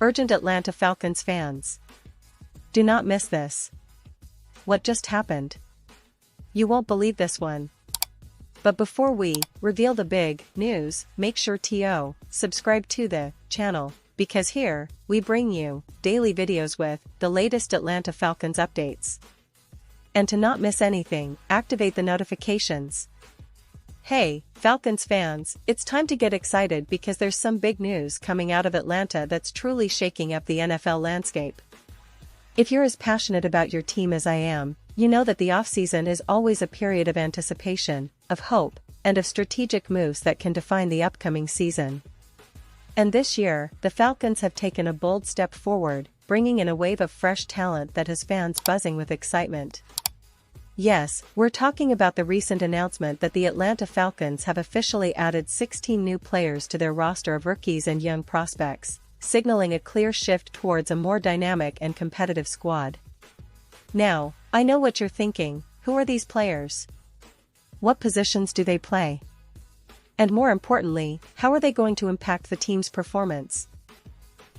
Urgent Atlanta Falcons fans. Do not miss this. What just happened? You won't believe this one. But before we reveal the big news, make sure to subscribe to the channel, because here we bring you daily videos with the latest Atlanta Falcons updates. And to not miss anything, activate the notifications. Hey, Falcons fans, it's time to get excited because there's some big news coming out of Atlanta that's truly shaking up the NFL landscape. If you're as passionate about your team as I am, you know that the offseason is always a period of anticipation, of hope, and of strategic moves that can define the upcoming season. And this year, the Falcons have taken a bold step forward, bringing in a wave of fresh talent that has fans buzzing with excitement. Yes, we're talking about the recent announcement that the Atlanta Falcons have officially added 16 new players to their roster of rookies and young prospects, signaling a clear shift towards a more dynamic and competitive squad. Now, I know what you're thinking: who are these players? What positions do they play? And more importantly, how are they going to impact the team's performance?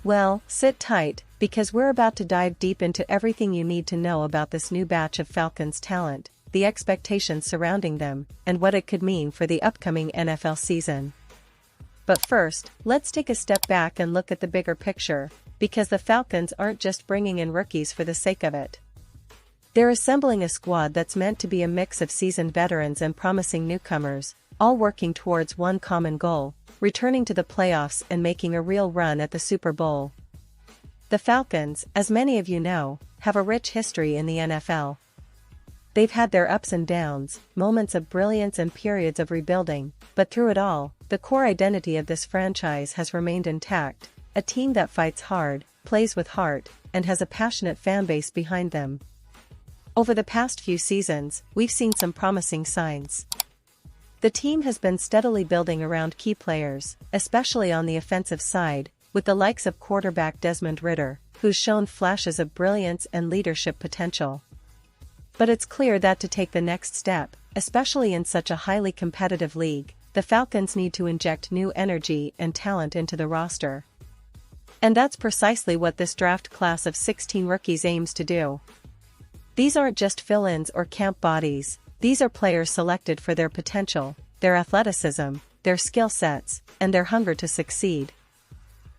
Well, sit tight, because we're about to dive deep into everything you need to know about this new batch of Falcons talent, the expectations surrounding them, and what it could mean for the upcoming NFL season. But first, let's take a step back and look at the bigger picture, because the Falcons aren't just bringing in rookies for the sake of it. They're assembling a squad that's meant to be a mix of seasoned veterans and promising newcomers, all working towards one common goal: returning to the playoffs and making a real run at the Super Bowl. The Falcons, as many of you know, have a rich history in the NFL. They've had their ups and downs, moments of brilliance and periods of rebuilding, but through it all, the core identity of this franchise has remained intact: a team that fights hard, plays with heart, and has a passionate fanbase behind them. Over the past few seasons, we've seen some promising signs. The team has been steadily building around key players, especially on the offensive side, with the likes of quarterback Desmond Ridder, who's shown flashes of brilliance and leadership potential. But it's clear that to take the next step, especially in such a highly competitive league, the Falcons need to inject new energy and talent into the roster. And that's precisely what this draft class of 16 rookies aims to do. These aren't just fill-ins or camp bodies. These are players selected for their potential, their athleticism, their skill sets, and their hunger to succeed.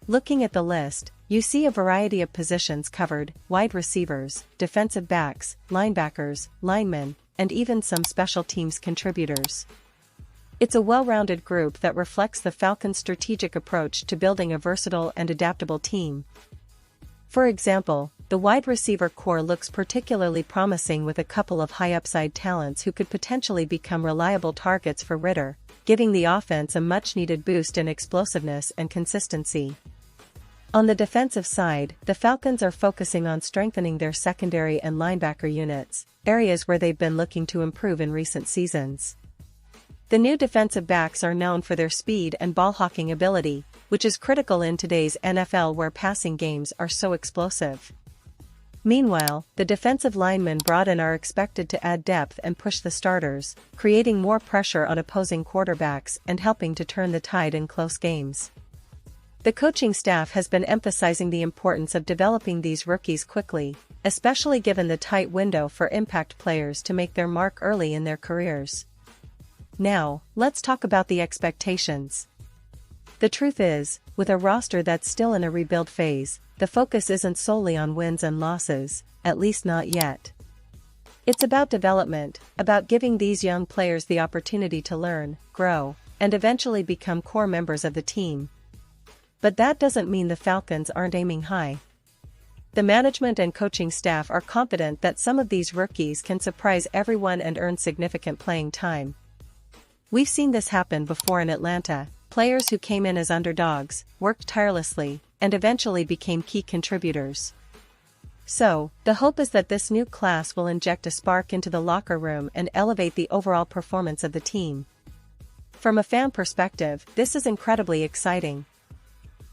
Looking at the list, you see a variety of positions covered: wide receivers, defensive backs, linebackers, linemen, and even some special teams contributors. It's a well-rounded group that reflects the Falcons' strategic approach to building a versatile and adaptable team. For example, the wide receiver core looks particularly promising, with a couple of high-upside talents who could potentially become reliable targets for Ridder, giving the offense a much-needed boost in explosiveness and consistency. On the defensive side, the Falcons are focusing on strengthening their secondary and linebacker units, areas where they've been looking to improve in recent seasons. The new defensive backs are known for their speed and ball-hawking ability, which is critical in today's NFL where passing games are so explosive. Meanwhile, the defensive linemen brought in are expected to add depth and push the starters, creating more pressure on opposing quarterbacks and helping to turn the tide in close games. The coaching staff has been emphasizing the importance of developing these rookies quickly, especially given the tight window for impact players to make their mark early in their careers. Now, let's talk about the expectations. The truth is, with a roster that's still in a rebuild phase, the focus isn't solely on wins and losses, at least not yet. It's about development, about giving these young players the opportunity to learn, grow, and eventually become core members of the team. But that doesn't mean the Falcons aren't aiming high. The management and coaching staff are confident that some of these rookies can surprise everyone and earn significant playing time. We've seen this happen before in Atlanta: players who came in as underdogs, worked tirelessly, and eventually became key contributors. So, the hope is that this new class will inject a spark into the locker room and elevate the overall performance of the team. From a fan perspective, this is incredibly exciting.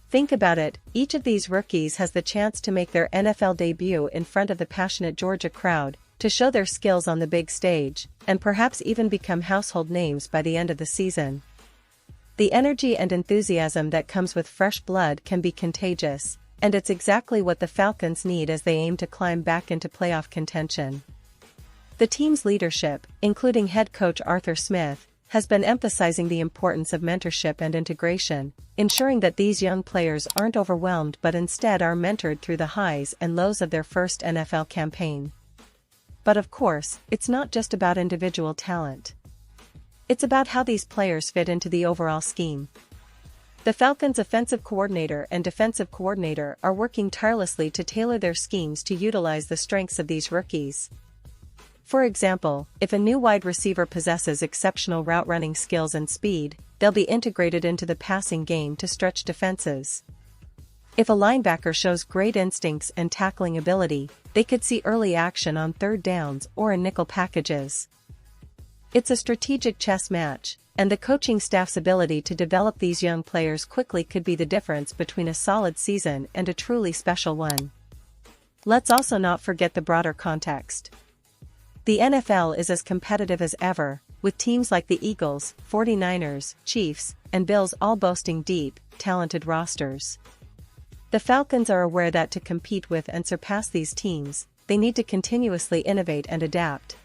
Think about it: each of these rookies has the chance to make their NFL debut in front of the passionate Georgia crowd, to show their skills on the big stage, and perhaps even become household names by the end of the season. The energy and enthusiasm that comes with fresh blood can be contagious, and it's exactly what the Falcons need as they aim to climb back into playoff contention. The team's leadership, including head coach Arthur Smith, has been emphasizing the importance of mentorship and integration, ensuring that these young players aren't overwhelmed but instead are mentored through the highs and lows of their first NFL campaign. But of course, it's not just about individual talent. It's about how these players fit into the overall scheme. The Falcons' offensive coordinator and defensive coordinator are working tirelessly to tailor their schemes to utilize the strengths of these rookies. For example, if a new wide receiver possesses exceptional route running skills and speed, they'll be integrated into the passing game to stretch defenses. If a linebacker shows great instincts and tackling ability, they could see early action on third downs or in nickel packages. It's a strategic chess match, and the coaching staff's ability to develop these young players quickly could be the difference between a solid season and a truly special one. Let's also not forget the broader context. The NFL is as competitive as ever, with teams like the Eagles, 49ers, Chiefs, and Bills all boasting deep, talented rosters. The Falcons are aware that to compete with and surpass these teams, they need to continuously innovate and adapt.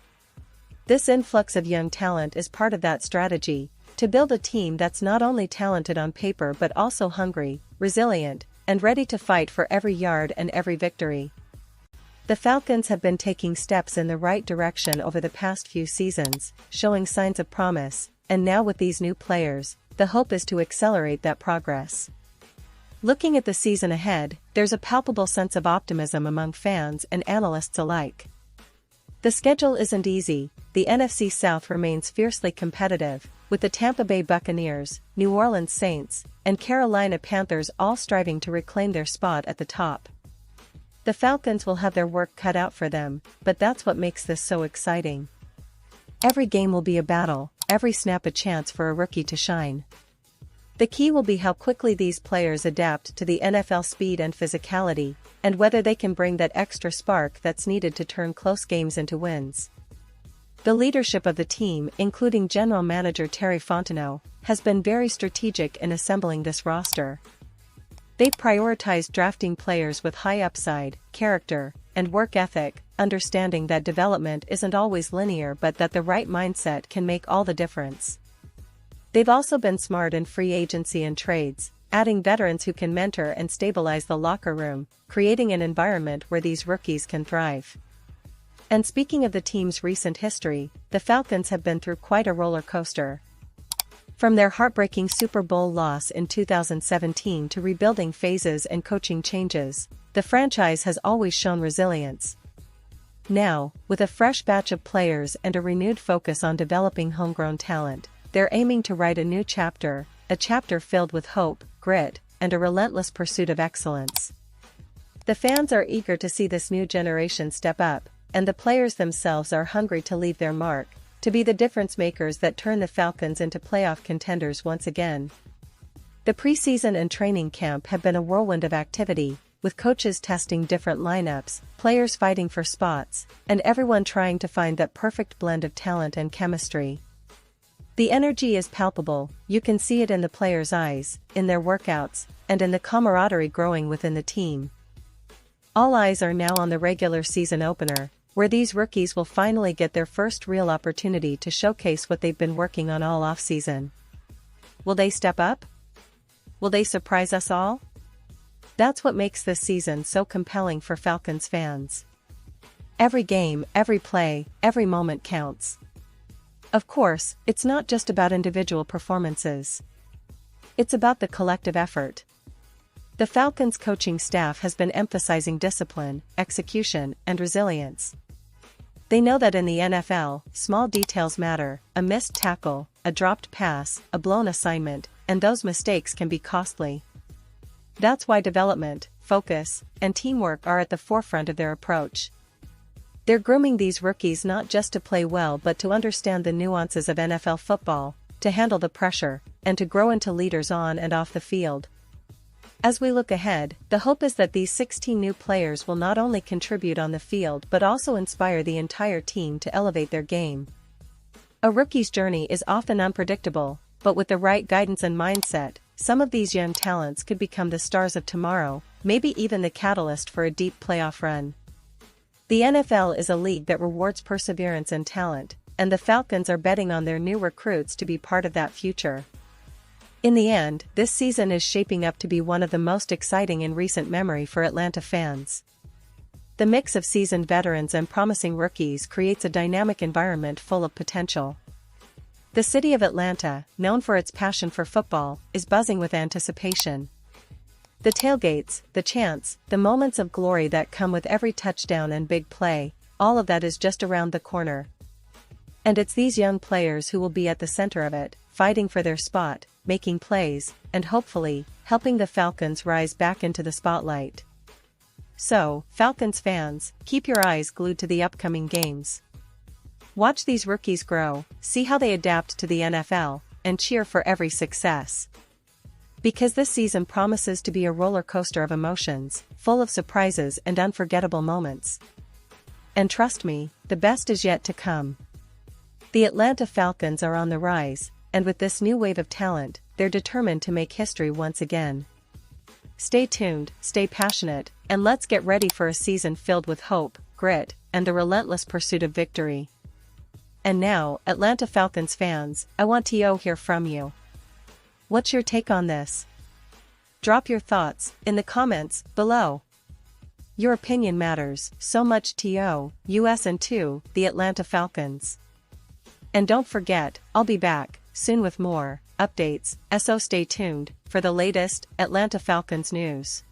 This influx of young talent is part of that strategy, to build a team that's not only talented on paper but also hungry, resilient, and ready to fight for every yard and every victory. The Falcons have been taking steps in the right direction over the past few seasons, showing signs of promise, and now with these new players, the hope is to accelerate that progress. Looking at the season ahead, there's a palpable sense of optimism among fans and analysts alike. The schedule isn't easy. The NFC South remains fiercely competitive, with the Tampa Bay Buccaneers, New Orleans Saints, and Carolina Panthers all striving to reclaim their spot at the top. The Falcons will have their work cut out for them, but that's what makes this so exciting. Every game will be a battle, every snap a chance for a rookie to shine. The key will be how quickly these players adapt to the NFL speed and physicality, and whether they can bring that extra spark that's needed to turn close games into wins. The leadership of the team, including General Manager Terry Fontenot, has been very strategic in assembling this roster. They've prioritized drafting players with high upside, character, and work ethic, understanding that development isn't always linear but that the right mindset can make all the difference. They've also been smart in free agency and trades, adding veterans who can mentor and stabilize the locker room, creating an environment where these rookies can thrive. And speaking of the team's recent history, the Falcons have been through quite a roller coaster. From their heartbreaking Super Bowl loss in 2017 to rebuilding phases and coaching changes, the franchise has always shown resilience. Now, with a fresh batch of players and a renewed focus on developing homegrown talent, they're aiming to write a new chapter, a chapter filled with hope, grit, and a relentless pursuit of excellence. The fans are eager to see this new generation step up, and the players themselves are hungry to leave their mark, to be the difference makers that turn the Falcons into playoff contenders once again. The preseason and training camp have been a whirlwind of activity, with coaches testing different lineups, players fighting for spots, and everyone trying to find that perfect blend of talent and chemistry. The energy is palpable, you can see it in the players' eyes, in their workouts, and in the camaraderie growing within the team. All eyes are now on the regular season opener, where these rookies will finally get their first real opportunity to showcase what they've been working on all offseason. Will they step up? Will they surprise us all? That's what makes this season so compelling for Falcons fans. Every game, every play, every moment counts. Of course, it's not just about individual performances. It's about the collective effort. The Falcons coaching staff has been emphasizing discipline, execution, and resilience. They know that in the NFL, small details matter: a missed tackle, a dropped pass, a blown assignment, and those mistakes can be costly. That's why development, focus, and teamwork are at the forefront of their approach. They're grooming these rookies not just to play well but to understand the nuances of NFL football, to handle the pressure, and to grow into leaders on and off the field. As we look ahead, the hope is that these 16 new players will not only contribute on the field but also inspire the entire team to elevate their game. A rookie's journey is often unpredictable, but with the right guidance and mindset, some of these young talents could become the stars of tomorrow, maybe even the catalyst for a deep playoff run. The NFL is a league that rewards perseverance and talent, and the Falcons are betting on their new recruits to be part of that future. In the end, this season is shaping up to be one of the most exciting in recent memory for Atlanta fans. The mix of seasoned veterans and promising rookies creates a dynamic environment full of potential. The city of Atlanta, known for its passion for football, is buzzing with anticipation. The tailgates, the chants, the moments of glory that come with every touchdown and big play, all of that is just around the corner. And it's these young players who will be at the center of it, fighting for their spot, making plays, and hopefully, helping the Falcons rise back into the spotlight. So, Falcons fans, keep your eyes glued to the upcoming games. Watch these rookies grow, see how they adapt to the NFL, and cheer for every success. Because this season promises to be a roller coaster of emotions, full of surprises and unforgettable moments. And trust me, the best is yet to come. The Atlanta Falcons are on the rise, and with this new wave of talent, they're determined to make history once again. Stay tuned, stay passionate, and let's get ready for a season filled with hope, grit, and the relentless pursuit of victory. And now, Atlanta Falcons fans, I want to hear from you. What's your take on this? Drop your thoughts in the comments below. Your opinion matters so much to us and to the Atlanta Falcons. And don't forget, I'll be back soon with more updates, so stay tuned for the latest Atlanta Falcons news.